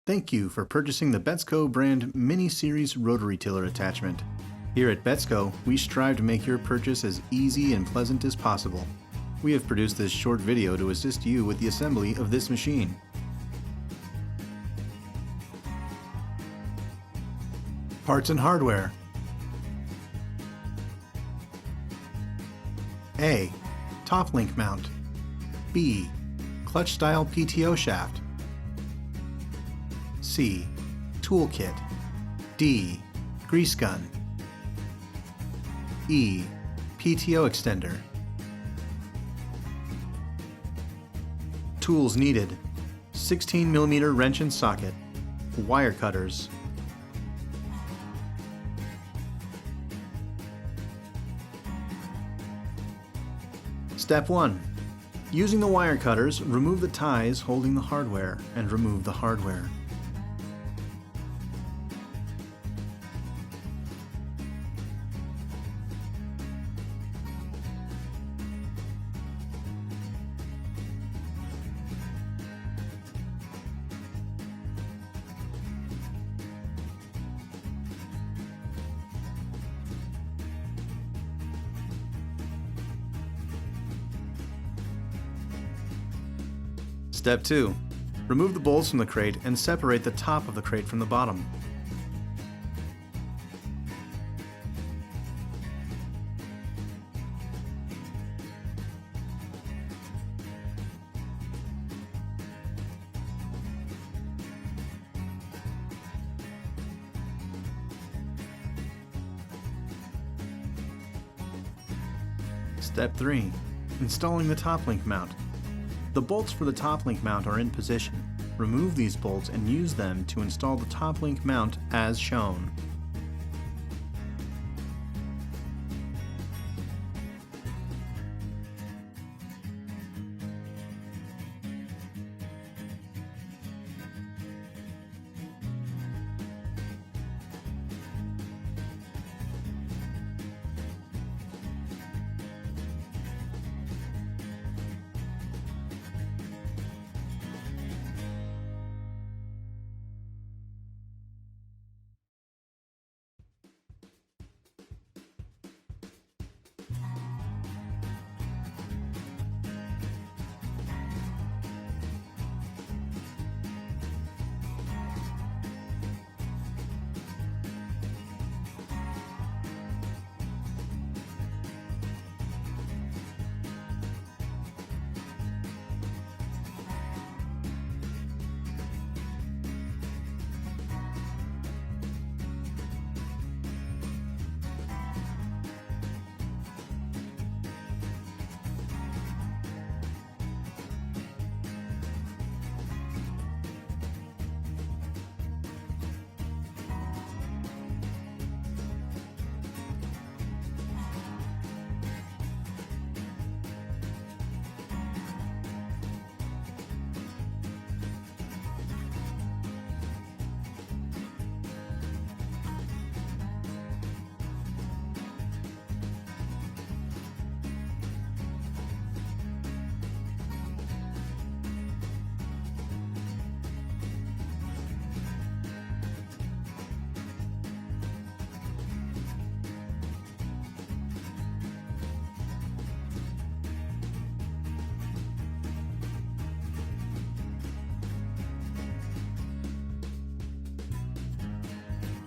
Thank you for purchasing the Betstco brand mini-series rotary tiller attachment. Here at Betstco, we strive to make your purchase as easy and pleasant as possible. We have produced this short video to assist you with the assembly of this machine. Parts and hardware. A. Top link mount. B. Clutch style PTO shaft. C. Toolkit. D. Grease gun. E. PTO extender. Tools needed: 16mm wrench and socket, wire cutters, Step 1. Using the wire cutters, remove the ties holding the hardware and remove the hardware. Step 2. Remove the bolts from the crate and separate the top of the crate from the bottom. Step 3. Installing the top link mount. The bolts for the top link mount are in position. Remove these bolts and use them to install the top link mount as shown.